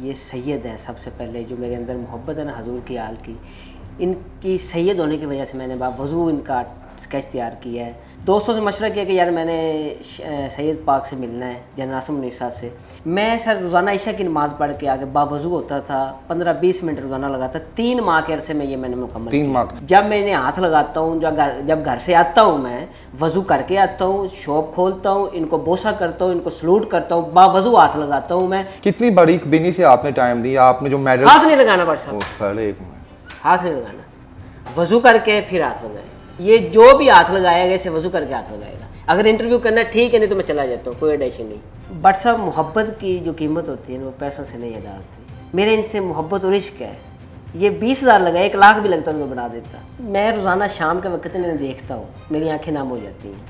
ये सैयद है सबसे पहले, जो मेरे अंदर मोहब्बत है ना हजूर की आल की, इनकी सैयद होने की वजह से मैंने बावजू इनका स्केच तैयार किया है। दोस्तों से मशवरा किया कि यार मैंने सैयद पाक से मिलना है, जनरल आसिम मुनीर साहब से। मैं सर रोज़ाना इशा की नमाज़ पढ़ के आगे बावजू होता था, 15-20 मिनट रोज़ाना लगाता। 3 माह के अरसे में ये मैंने मुकम्मल 3 माह। जब मैं इन्हें हाथ लगाता हूँ, जब घर से आता हूँ, मैं वज़ू करके आता हूँ, शॉप खोलता हूँ, इनको बोसा करता हूँ, इनको सलूट करता हूँ, बावजू हाथ लगाता हूँ मैं। कितनी बड़ी बिनी से आपने टाइम दिया, आपने जो मेडल हाथ नहीं लगाना पड़ सकता, सर एक हाथ नहीं लगाना, वज़ू करके फिर हाथ लगाए। ये जो भी हाथ लगाएगा इसे वज़ू करके हाथ लगाएगा। अगर इंटरव्यू करना ठीक है, नहीं तो मैं चला जाता हूँ, कोई अडेशन नहीं। बट साहब मोहब्बत की जो कीमत होती है ना वो पैसों से नहीं अदा होती। मेरे इनसे मोहब्बत और इश्क है। ये 20,000 लगा, 1 लाख भी लगता तो मैं बना देता। मैं रोज़ाना शाम के वक्त इन्हें देखता हूँ, मेरी आंखें नाम हो जाती हैं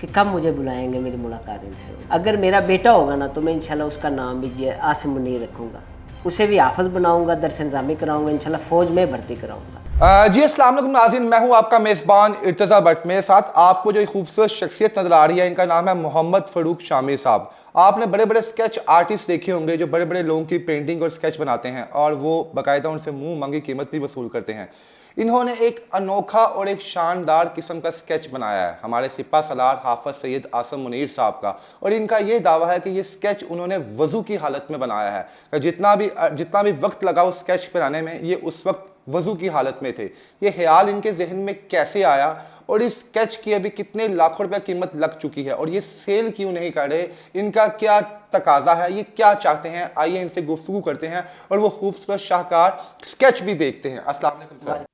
कि कब मुझे बुलाएंगे, मेरी मुलाकात इनसे। अगर मेरा बेटा होगा ना तो मैं इंशाल्लाह उसका नाम भी आसिम मुनीर रखूँगा, उसे भी हाफ़िज़ बनाऊँगा, दरस निज़ामी कराऊँगा, इंशाल्लाह फ़ौज में भर्ती कराऊँगा। जी अस्सलाम वालेकुम नाज़रीन, मैं हूं आपका मेज़बान इर्तज़ा भट्ट। मेरे साथ आपको जो खूबसूरत शख्सियत नज़र आ रही है, इनका नाम है मोहम्मद फ़ारूक शामी साहब। आपने बड़े बड़े स्केच आर्टिस्ट देखे होंगे जो बड़े बड़े लोगों की पेंटिंग और स्केच बनाते हैं और वो बाकायदा उनसे मुंह मांगी कीमत भी वसूल करते हैं। इन्होंने एक अनोखा और एक शानदार किस्म का स्केच बनाया है हमारे सिपा सलार हाफ़िज़ सैयद आसिम मुनीर साहब का, और इनका ये दावा है कि ये स्केच उन्होंने वज़ू की हालत में बनाया है। जितना भी वक्त लगा उस स्केच बनाने में, ये उस वक्त वज़ू की हालत में थे। ये ख्याल इनके जहन में कैसे आया और इस स्केच की अभी कितने लाखों रुपया कीमत लग चुकी है और ये सेल क्यों नहीं कर रहे, इनका क्या तकाजा है, ये क्या चाहते हैं, आइए इनसे गुफ्तगू करते हैं और वो खूबसूरत शाहकार स्केच भी देखते हैं। अस्सलाम वालेकुम सर।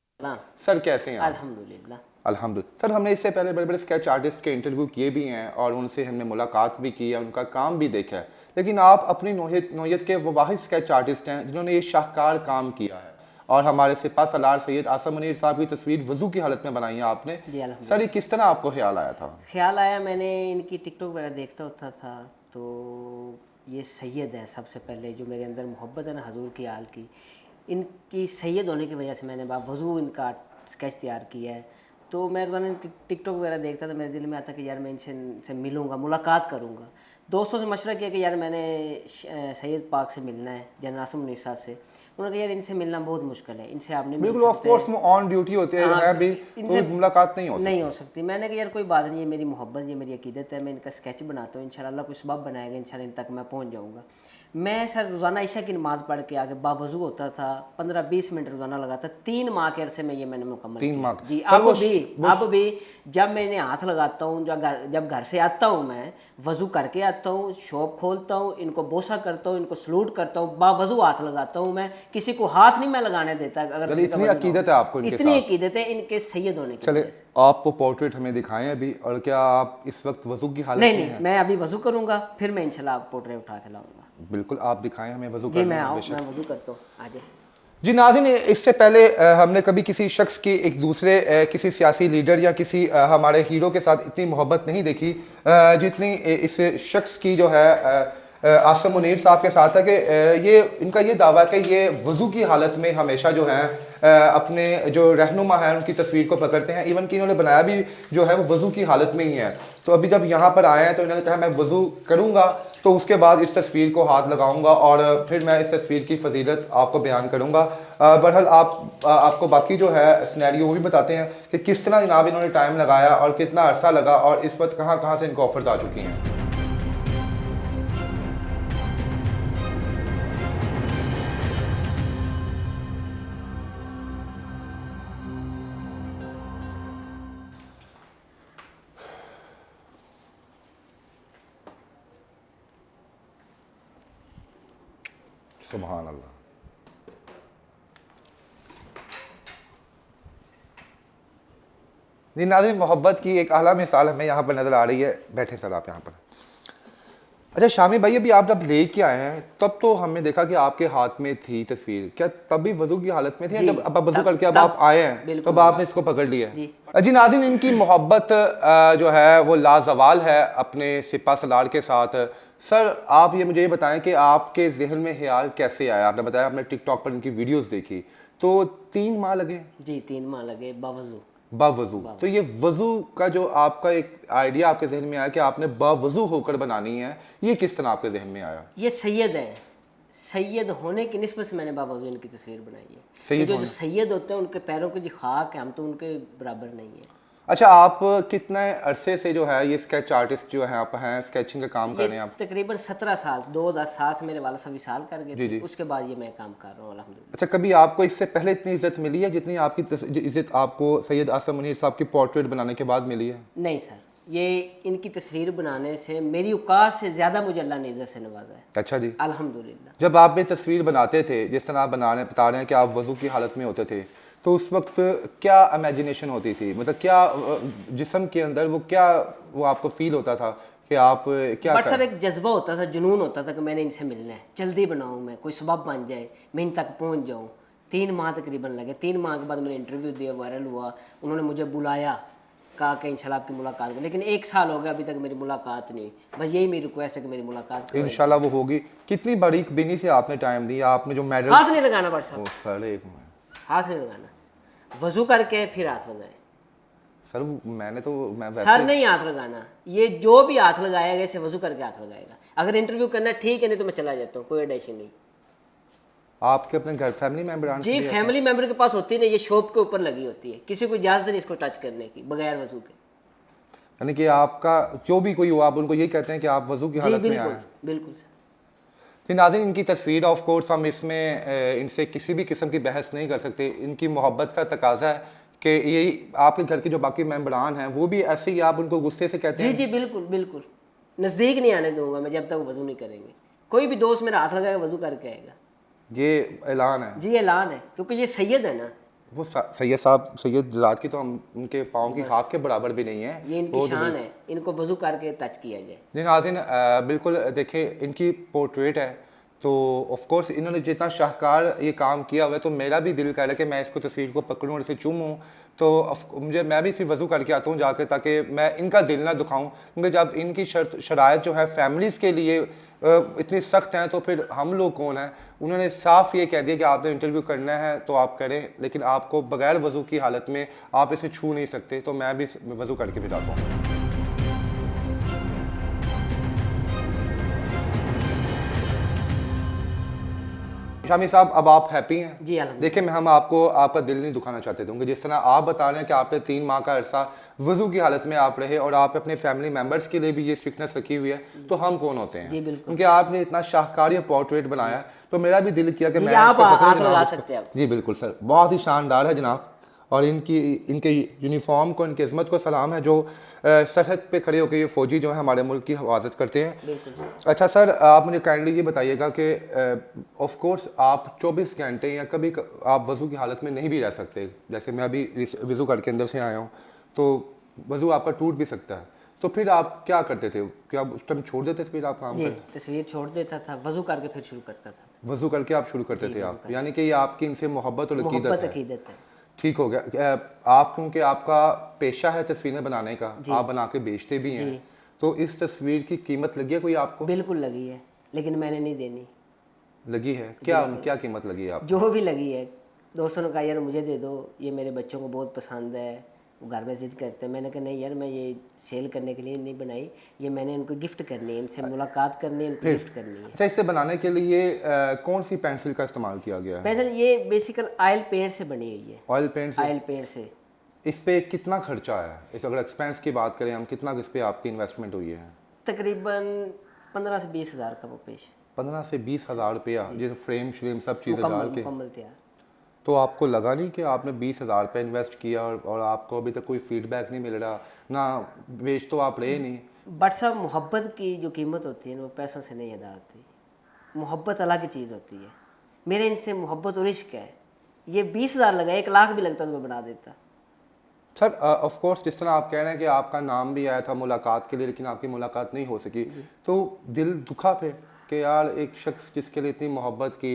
सर कैसे हैं आप? अल्हम्दुलिल्लाह। अल्हम्दुलिल्लाह। सर हमने इससे पहले बड़े बड़े स्केच आर्टिस्ट के इंटरव्यू किए भी हैं और उनसे हमने मुलाकात भी की है, उनका काम भी देखा है, लेकिन आप अपनी नौयत के वो वाहिद स्केच आर्टिस्ट हैं जिन्होंने ये शाहकार काम किया है और हमारे सिपा सलार सैयद आसिम मुनीर साहब की तस्वीर वज़ू की हालत में बनाई है आपने। सर ये किस तरह आपको ख्याल आया था? ख्याल आया, मैंने इनकी टिकटॉक वगैरह देखता होता था, तो ये सैयद है सबसे पहले, जो मेरे अंदर मोहब्बत है ना हजूर की आल की, इनकी सैयद होने की वजह से मैंने बावजू इनका स्केच तैयार किया है। तो मैं रोज़ाना टिकटॉक वगैरह देखता था, मेरे दिल में आता कि यार मैं इनसे मिलूँगा, मुलाकात करूँगा। दोस्तों से मशवरा किया कि यार मैंने सैयद पाक से मिलना है, जनरल आसिम मुनीर साहब से। उन्होंने कहा यार इनसे मिलना बहुत मुश्किल है, इनसे आप नहीं मिल सकते। बिल्कुल, ऑफ कोर्स वो ऑन ड्यूटी होते हैं भी, इनसे मुलाकात नहीं हो सकती। मैंने कहा यार कोई बात नहीं, ये मेरी मोहब्बत, ये मेरी अकीदत है, मैं इनका स्केच बनाता हूँ, इंशाल्लाह कुछ सबब बनाएगा, इंशाल्लाह इन तक मैं पहुँच जाऊँगा। मैं सर रोज़ाना इशा की नमाज़ पढ़ के आगे बावजू होता था, 15-20 मिनट रोज़ाना लगाता। 3 माह के अरसे में ये मैंने मुकम्मल 3 माह जी। अब भी जब मैं इन्हें हाथ लगाता हूँ, जब घर से आता हूँ, मैं वज़ू करके आता हूँ, शॉप खोलता हूँ, इनको बोसा करता हूँ, इनको सलूट करता हूँ, बावजू हाथ लगाता हूँ। मैं किसी को हाथ नहीं मैं लगाने देता। अगर इतनी अकीदत है आपको इनके साथ? इतनी अकीदत है इनके सैयद होने की वजह से। आपको पोर्ट्रेट हमें दिखाएं अभी, और क्या आप इस वक्त वज़ू की हालत में हैं? नहीं, मैं अभी वज़ू करूँगा, फिर मैं इंशाल्लाह पोर्ट्रेट उठा के लाऊंगा। बिल्कुल, आप दिखाएं हमें वज़ू जी। करना। मैं वज़ू करता हूँ, आ जाए जी नाज़रीन, इससे पहले हमने कभी किसी शख्स की एक दूसरे किसी सियासी लीडर या किसी हमारे हीरो के साथ इतनी मोहब्बत नहीं देखी जितनी इस शख्स की जो है आसिम मुनीर साहब के साथ है कि ये इनका ये दावा है कि ये वज़ू की हालत में हमेशा जो है अपने जो रहनुमा है उनकी तस्वीर को पकड़ते हैं। इवन कि इन्होंने बनाया भी जो है वो वज़ू की हालत में ही है। तो अभी जब यहाँ पर आए हैं तो इन्होंने कहा मैं वज़ू करूँगा तो उसके बाद इस तस्वीर को हाथ लगाऊंगा और फिर मैं इस तस्वीर की फजीलत आपको बयान करूँगा। बहरहाल आपको बाकी जो है सिनेरियो वो भी बताते हैं कि किस तरह जनाब इन्होंने टाइम लगाया और कितना अरसा लगा और इस वक्त कहाँ कहाँ से इनको ऑफर्स आ चुकी हैं। सुभान अल्लाह। जी नाज़रीन, मोहब्बत की एक आला मिसाल हमें यहाँ पर नज़र आ रही है। बैठे सर आप यहाँ पर। अच्छा शामी भाई, अभी आप जब लेके आए हैं तब तो हमने देखा कि आपके हाथ में थी तस्वीर, क्या तब भी वज़ू की हालत में थी? जब अब वज़ू करके अब आप आए हैं तब आपने इसको पकड़ लिया है? जी नाज़रीन, इनकी मोहब्बत जो है वो लाजवाल है अपने सिपा सलार के साथ। सर आप ये मुझे ये बताएं कि आपके जहन में ख्याल कैसे आया? आपने बताया आपने टिकटॉक पर इनकी वीडियोस देखी, तो 3 माह लगे? जी, 3 माह लगे बावजू। तो ये वज़ू का जो आपका एक आइडिया आपके जहन में आया कि आपने बावज़ू होकर बनानी है, ये किस तरह आपके जहन में आया? ये सैयद है सैयद होने की निस्बत से मैंने बाबा इनकी तस्वीर बनाई है। सैयद तो जो सैयद होते हैं उनके पैरों की जो खाक है, हम तो उनके बराबर नहीं है। अच्छा, आप कितने अरसे से जो है ये स्केच आर्टिस्ट जो है आप हैं, स्केचिंग का काम कर रहे हैं आप? तकरीबन 17 साल, 2007 से मेरे वाला साहब विसाल कर गए जी। थे, उसके बाद ये मैं काम कर रहा हूँ अल्हम्दुलिल्लाह। अच्छा, कभी आपको इससे पहले इतनी इज्जत मिली है जितनी आपकी इज्जत आपको सैयद आसम मुनीर साहब की पोर्ट्रेट बनाने के बाद मिली है? नहीं सर, ये इनकी तस्वीर बनाने से मेरी औकात से ज़्यादा मुझे अल्लाह ने इज्जत से नवाजा है अच्छा जी। अल्हम्दुलिल्लाह। जब आप ये तस्वीर बनाते थे, जिस तरह आप बता रहे हैं कि आप वज़ू की हालत में होते थे, तो उस वक्त क्या इमेजिनेशन होती थी, मतलब क्या जिस्म के अंदर वो आपको फील होता था कि आप क्या बट सब एक जज्बा होता था, जुनून होता था कि मैंने इनसे मिलना है, जल्दी बनाऊँ, मैं कोई सबब बन जाए, मैं इन तक पहुँच जाऊँ। 3 माह तकरीबन लगे। 3 माह के बाद मैंने इंटरव्यू दिया, वायरल हुआ, उन्होंने मुझे बुलाया, कहा कि इंशाल्लाह आपकी मुलाकात करें। लेकिन 1 साल हो गया, अभी तक मेरी मुलाकात नहीं हुई। बस यही मेरी रिक्वेस्ट है कि मेरी मुलाकात करें। इंशाल्लाह वो होगी। कितनी बड़ी बिनी से आपने टाइम दिया, आपने जो मेडल हाथ नहीं लगाना बट साहब, सर हाथ नहीं लगाना, वजू करके फिर हाथ लगाएं। सर मैं वैसे सर नहीं हाथ लगाना, ये जो भी हाथ लगाएगा इसे वजू करके हाथ लगाएगा। अगर इंटरव्यू करना ठीक है, नहीं तो मैं चला जाता हूँ, कोई अडेशन नहीं। आपके अपने घर फैमिली मेंबर जी, फैमिली मेंबर के पास होती नहीं, ये शॉप के ऊपर लगी होती है, किसी को इजाजत नहीं इसको टच करने की बगैर वजू के। यानी कि आपका जो भी कोई हो, आप उनको यही कहते हैं कि आप वजू की हालत में आए हैं? बिल्कुल सर। तो नाज़रीन, इनकी तस्वीर ऑफ कोर्स हम इसमें इनसे किसी भी किस्म की बहस नहीं कर सकते। इनकी मोहब्बत का तकाजा है कि यही आपके घर के जो बाकी मेंबरान हैं वो भी ऐसे ही आप उनको गुस्से से कहते हैं? जी बिल्कुल बिल्कुल, नज़दीक नहीं आने दूंगा मैं जब तक वो वजू नहीं करेंगे। कोई भी दोस्त मेरा हाथ लगाएगा वजू करके आएगा। ये ऐलान है? जी ऐलान है, क्योंकि ये सैयद है ना। वो सैयद साहब, सैयद ज़ात की तो हम उनके पाँव की खाक के बराबर भी नहीं है। ये इनकी शान है, इनको वजू करके टच किया जाए। जी नाज़रीन, बिल्कुल देखें, इनकी पोर्ट्रेट है तो ऑफ कोर्स इन्होंने जितना शाहकार ये काम किया हुआ है, तो मेरा भी दिल कर रहा है कि मैं इसको तस्वीर को पकड़ूं और इसे चूमूं। तो मैं भी सिर्फ वज़ू करके आता हूँ जाके, ताकि मैं इनका दिल ना दुखाऊं, क्योंकि जब इनकी शराइत जो है फैमिलीज़ के लिए इतनी सख्त हैं, तो फिर हम लोग कौन हैं। उन्होंने साफ ये कह दिया कि आपने इंटरव्यू करना है तो आप करें, लेकिन आपको बगैर वज़ू की हालत में आप इसे छू नहीं सकते। तो मैं भी वज़ू करके भी जाता हूँ। शामी साहब, अब आप हैप्पी हैं? जी अल्हम्दुलिल्लाह। देखिए, हम आपको आपका दिल नहीं दुखाना चाहते थे, क्योंकि जिस तरह आप बता रहे हैं कि आपने 3 माह का अरसा वज़ू की हालत में आप रहे और आप अपने फैमिली मेंबर्स के लिए भी ये स्ट्रिक्टनेस रखी हुई है, तो हम कौन होते हैं? जी बिल्कुल। क्योंकि आपने इतना शाहकार ये पोर्ट्रेट बनाया, तो मेरा भी दिल किया कि मैं आप इसको पकड़ूं हाथ जनाब लगा इसको। सकते हैं आप। जी बिल्कुल सर, बहुत ही शानदार है जनाब। और इनके यूनिफॉर्म को, इनकी इज़्ज़त को सलाम है, जो सरहद पे खड़े होकर ये फ़ौजी जो है हमारे मुल्क की हिफाजत करते हैं। बिल्कुल। अच्छा सर, आप मुझे काइंडली ये बताइएगा कि ऑफ कोर्स आप 24 घंटे या कभी आप वज़ू की हालत में नहीं भी रह सकते। जैसे मैं अभी वज़ू करके अंदर से आया हूँ, तो वज़ू आपका टूट भी सकता है, तो फिर आप क्या करते थे? क्या उस टाइम छोड़ देते थे फिर आप काम जी, करना? तस्वीर छोड़ देता था, वजू करके फिर शुरू करता था। वज़ू करके आप शुरू करते थे आप, यानी कि ये आपकी इनसे मोहब्बत और अकीदत मोहब्बत है। अकीदत है। ठीक हो गया। आप क्योंकि आपका पेशा है तस्वीरें बनाने का, आप बना के बेचते भी हैं, तो इस तस्वीर की कीमत लगी है कोई आपको? बिल्कुल लगी है, लेकिन मैंने नहीं देनी। लगी है? क्या कीमत लगी है आपको? जो भी लगी है, दोस्तों ने कहा यार मुझे दे दो, ये मेरे बच्चों को बहुत पसंद है, वो घर में जिद करते हैं। मैंने कहा नहीं यार, मैं ये सेल करने के लिए नहीं बनाई, ये मैंने इनको गिफ्ट करनी है, इनसे मुलाकात करनी है, इनको गिफ्ट करनी है। अच्छा, इसे बनाने के लिए कौन सी पेंसिल का इस्तेमाल किया गया है? पेंसिल ये बेसिकल ऑयल पेंट से बनी हुई है। ऑयल पेंट से? ऑयल पेंट से। इस पे कितना खर्चा आया? इस अगर एक्सपेंस की बात करें हम, कितना इस पे आपकी इन्वेस्टमेंट हुई है? तकरीबन 15 से 20 हज़ार का वो पेश। 15 से 20 हज़ार रुपया, जैसे फ्रेम श्रेम सब चीज़ें डाल के। मुकम्मल तैयार। तो आपको लगा नहीं कि आपने 20,000 रुपये इन्वेस्ट किया और आपको अभी तक कोई फीडबैक नहीं मिल रहा, ना बेच तो आप रहे नहीं? बट साहब, मोहब्बत की जो कीमत होती है ना, वो पैसों से नहीं अदा होती। मोहब्बत अलग चीज़ होती है। मेरे इनसे मोहब्बत और इश्क है। ये 20,000 लगा, 1 लाख भी लगता तो मैं बना देता। सर ऑफ कोर्स, जिस तरह आप कह रहे हैं कि आपका नाम भी आया था मुलाकात के लिए, लेकिन आपकी मुलाकात नहीं हो सकी, तो दिल दुखा फिर कि यार एक शख्स जिसके लिए इतनी मोहब्बत की,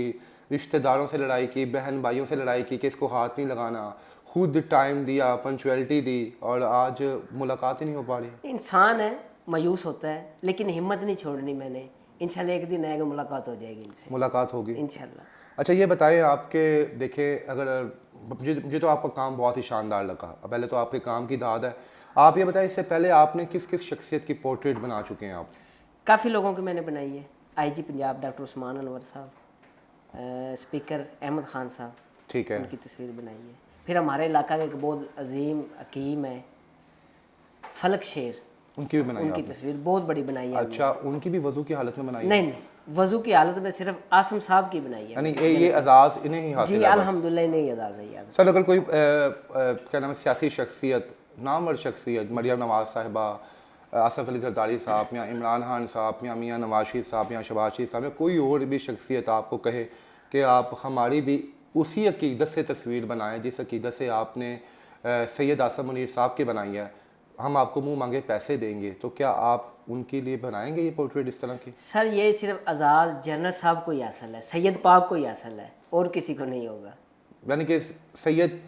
रिश्तेदारों से लड़ाई की, बहन भाइयों से लड़ाई की कि इसको हाथ नहीं लगाना, खुद टाइम दिया, पंचुअलिटी दी, और आज मुलाकात ही नहीं हो पा रही। इंसान है, मायूस होता है, लेकिन हिम्मत नहीं छोड़नी मैंने। इंशाल्लाह एक दिन आएगा, मुलाकात हो जाएगी इनसे, मुलाकात होगी इंशाल्लाह। अच्छा, ये बताएं आपके, देखें अगर मुझे तो आपका काम बहुत ही शानदार लगा। पहले तो आपके काम की दाद है। आप ये बताएं, इससे पहले आपने किस किस शख्सियत की पोर्ट्रेट बना चुके हैं आप? काफ़ी लोगों की मैंने बनाई है। IG पंजाब डॉक्टर उस्मान अनवर साहब, स्पीकर अहमद खान साहब, ठीक है, उनकी तस्वीर बनाई है। फिर हमारे इलाका का एक बहुत अजीम हकीम है फलक शेर, उनकी भी बनाई उनकी आपने? तस्वीर बहुत बड़ी बनाई है। अच्छा, उनकी भी वजू की हालत में बनाई है? नहीं नहीं, वजू की हालत में सिर्फ आसम साहब की बनाई है। यानी ये एजाज इन्हें ही जी हासिल है बस। अल्हम्दुलिल्लाह नहीं एजाज़ है यार। सर, अगर कोई क्या नाम है सियासी शख्सियत, नामवर शख्सियत, मरियम नवाज साहिबा, आसफ अली जरदारी साहब या इमरान खान साहब या मियाँ नवाज शरीफ साहब या शहबाज शरीफ साहब या कोई और भी शख्सियत आपको कहे कि आप हमारी भी उसी अकीदत से तस्वीर बनाएं जिस अकीदत से आपने सैयद आसम मुनीर साहब की बनाई है, हम आपको मुंह मांगे पैसे देंगे, तो क्या आप उनके लिए बनाएंगे ये पोर्ट्रेट इस तरह की? सर ये सिर्फ आज़ाद जनरल साहब को ही हासिल है, सैयद पाक को ही हासिल है, और किसी को नहीं होगा। यानी कि सैयद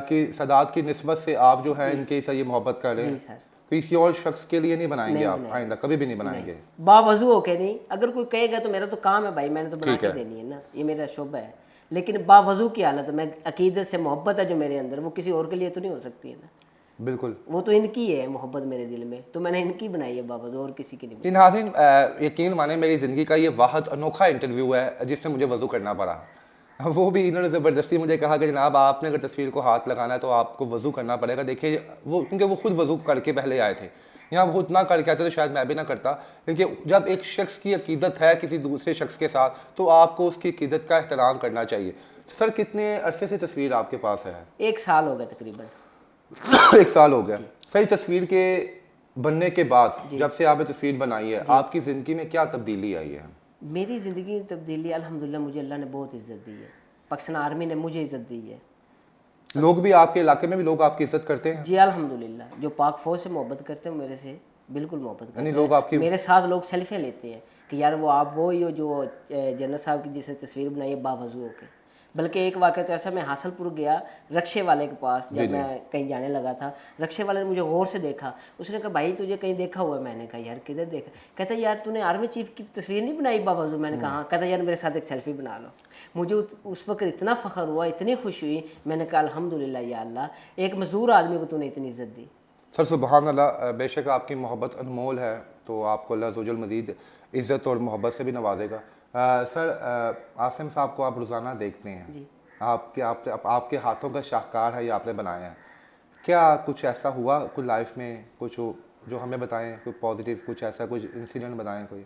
की सदात की निस्बत से आप जो है इनके से ये मोहब्बत कर रहे जी हैं, सर। किसी और शख्स के लिए नहीं बनाएंगे नहीं आप बनाएंगे। आइंदा कभी भी नहीं बनाएंगे? बावजू होके नहीं, अगर कोई कहेगा तो मेरा तो काम है भाई, मैंने तो बना ठीक के है। देनी है ना, ये मेरा शोबा है। लेकिन बावजू की हालत में अकीदत से मोहब्बत है जो मेरे अंदर, वो किसी और के लिए तो नहीं हो सकती है ना, बिल्कुल। वो तो इनकी है मोहब्बत मेरे दिल में, तो मैंने इनकी बनाई है बावजू, और किसी की नहीं। जी नाज़रीन, यकीन माने मेरी ज़िंदगी का ये वाहद अनोखा इंटरव्यू है जिसमें मुझे वज़ू करना पड़ा। वो भी इन्होंने ज़बरदस्ती मुझे कहा कि जनाब आपने अगर तस्वीर को हाथ लगाना है तो आपको वज़ू करना पड़ेगा। देखिए वो, क्योंकि वो खुद वज़ू करके पहले आए थे, यहाँ वो खुद ना करके आते तो शायद मैं भी ना करता, क्योंकि जब एक शख्स की अकीदत है किसी दूसरे शख्स के साथ तो आपको उसकी अकीदत का एहतराम करना चाहिए। सर, कितने अरसे से तस्वीर आपके पास है? 1 साल हो गया तकरीबन। 1 साल हो गया। सही, तस्वीर के बनने के बाद जब से आपने तस्वीर बनाई है, आपकी ज़िंदगी में क्या तब्दीली आई है? मेरी ज़िंदगी की तब्दीली अल्हम्दुलिल्लाह, मुझे अल्लाह ने बहुत इज़्ज़त दी है, पाकिस्तान आर्मी ने मुझे इज़्ज़त दी है। लोग भी आपके इलाके में भी लोग आपकी इज्जत करते हैं? जी अल्हम्दुलिल्लाह, जो पाक फौज से मोहब्बत करते हैं मेरे से बिल्कुल मोहब्बत करते यानी हैं। लोग आपकी मेरे साथ लोग सेल्फियाँ लेते हैं कि यार वो आप वो ही हो जो जनरल साहब की जिसने तस्वीर बनाई है बावजू होके। बल्कि एक वाक़या तो ऐसा, मैं हासलपुर गया रक्शे वाले के पास, जब मैं कहीं जाने लगा था, रक्शे वाले ने मुझे गौर से देखा, उसने कहा भाई तुझे कहीं देखा हुआ है? मैंने कहा यार किधर देखा? कहता यार तूने आर्मी चीफ की तस्वीर नहीं बनाई बावजू? मैंने कहा हाँ। कहता यार मेरे साथ एक सेल्फी बना लो। मुझे उस वक्त इतना फ़ख्र हुआ, इतनी खुश हुई, मैंने कहा अल्हम्दुलिल्लाह या अल्लाह, एक मज़दूर आदमी को तूने इतनी इज़्ज़त दी। सर सुबहान अल्लाह, बेशक आपकी मोहब्बत अनमोल है, तो आपको अल्लाह ज़ोजल मज़ीद इज़्ज़त और मोहब्बत से भी नवाजेगा। सर, आसिम साहब को आप रोज़ाना देखते हैं जी। आपके हाथों का शाहकार है, ये आपने बनाया है। क्या कुछ ऐसा हुआ कोई लाइफ में कुछ जो हमें बताएं, कोई पॉजिटिव, कुछ ऐसा कुछ इंसिडेंट बताएं कोई?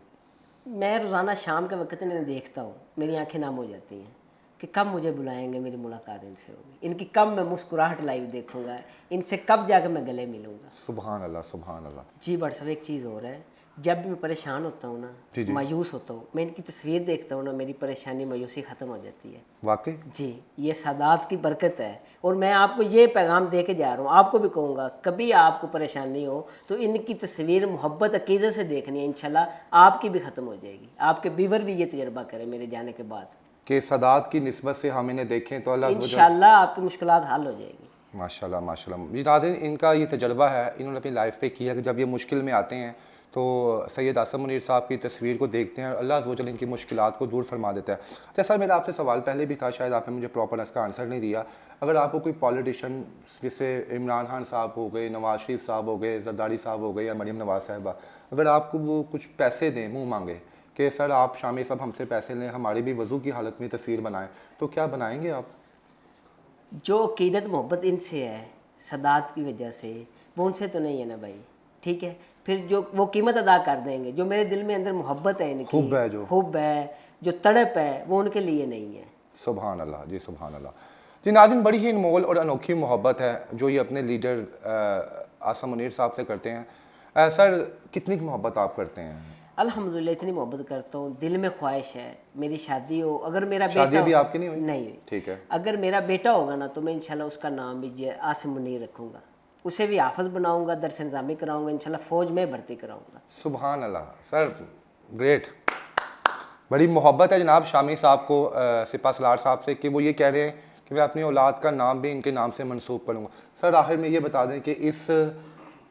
मैं रोज़ाना शाम के वक्त इन्हें देखता हूँ, मेरी आंखें नम हो जाती हैं कि कब मुझे बुलाएंगे, मेरी मुलाकात इनसे होगी, इनकी कब मैं मुस्कुराहट लाइव देखूंगा, इनसे कब जाकर मैं गले मिलूंगा। सुभान अल्लाह, सुभान अल्लाह। जी बट साहब, एक चीज़ और है, जब भी मैं परेशान होता हूँ जी, जी। ना, मायूस होता हूँ, मैं इनकी तस्वीर देखता हूँ ना, मेरी परेशानी मायूसी ख़त्म हो जाती है। वाकई? जी, ये सादात की बरकत है। और मैं आपको ये पैगाम दे के जा रहा हूँ, आपको भी कहूँगा, कभी आपको परेशानी हो तो इनकी तस्वीर मोहब्बत अकीदत से देखनी है, इंशाल्लाह आपकी भी ख़त्म हो जाएगी। आपके बीवर भी ये तजर्बा करें मेरे जाने के बाद कि सदात की निस्बत से हम इन्हें देखें तो अल्लाह इंशाल्लाह आपकी मुश्किलात हल हो जाएगी। माशाल्लाह, माशाल्लाह। जी नाज़रीन, इनका ये तजर्बा है, इन्होंने अपनी लाइफ पे किया कि जब ये मुश्किल में आते हैं तो सैयद आसम मुनीर साहब की तस्वीर को देखते हैं और अल्लाह अज़्ज़ व जल इनकी मुश्किलात को दूर फरमा देता है। अच्छा सर, मेरा आपसे सवाल पहले भी था, शायद आपने मुझे प्रॉपर इसका आंसर नहीं दिया। अगर आपको कोई पॉलिटिशियन, जैसे इमरान खान साहब हो गए, नवाज शरीफ साहब हो गए, जरदारी साहब हो गए या मरियम नवाज साहिबा, अगर आपको वो कुछ पैसे दें, मुँह मांगे कि सर आप शामी साहब हमसे पैसे लें, हमारी भी वज़ू की हालत में तस्वीर बनाएं, तो क्या बनाएंगे आप? जो अकीदत मोहब्बत इनसे है सदात की वजह से, वो उनसे तो नहीं है ना भाई, ठीक है। फिर जो वो कीमत अदा कर देंगे, जो मेरे दिल में अंदर मोहब्बत है, इनकी हुब है, जो तड़प है, वो उनके लिए नहीं है। सुभान अल्लाह जी, सुभान अल्लाह। जी नाज़रीन, बड़ी ही अनमोल और अनोखी मोहब्बत है जो ये अपने लीडर आसम मुनीर साहब से करते हैं। सर, कितनी मोहब्बत आप करते हैं? अल्हम्दुलिल्लाह इतनी मोहब्बत करता हूँ, दिल में ख्वाहिश है मेरी शादी हो। अगर मेरा शादी बेटा भी आपकी नहीं हुई? नहीं हुई। ठीक है। अगर मेरा बेटा होगा ना तो मैं इंशाल्लाह उसका नाम भी आसिम मुनीर रखूँगा, उसे भी हाफिज़ बनाऊँगा, दरस निज़ामी कराऊँगा, इंशाल्लाह फ़ौज में भर्ती कराऊँगा। सुभान अल्लाह। सर ग्रेट, बड़ी मोहब्बत है जनाब शामी साहब को सिपा सलार साहब से कि वो ये कह रहे हैं कि मैं अपनी औलाद का नाम भी इनके नाम से मंसूब करूँगा। सर आखिर में ये बता दें कि इस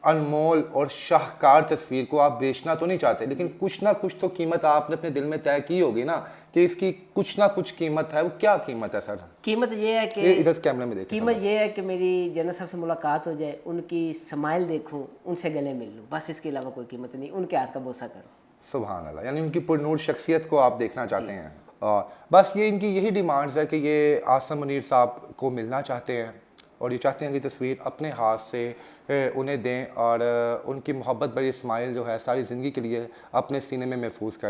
अनमोल और शाहकार तस्वीर को आप बेचना तो नहीं चाहते, लेकिन कुछ ना कुछ तो कीमत आपने अपने दिल में तय की होगी ना कि इसकी कुछ ना कुछ कीमत है। वो क्या कीमत है सर? कीमत ये है कि इधर कैमरा में देखिए। कीमत ये है कि मेरी जनरल साहब से मुलाकात हो जाए, उनकी स्माइल देखूं, उनसे गले मिल लूं, बस इसके अलावा कोई कीमत नहीं। उनके हाथ का बोसा करो। सुभान अल्लाह, यानी उनकी पुरनूर शख्सियत को आप देखना चाहते हैं। और बस ये इनकी यही डिमांड्स है कि ये आसम मुनीर साहब को मिलना चाहते हैं और ये चाहते हैं कि तस्वीर अपने हाथ से उन्हें दें और उनकी मोहब्बत भरी स्माइल जो है सारी ज़िंदगी के लिए अपने सीने में महफूज कर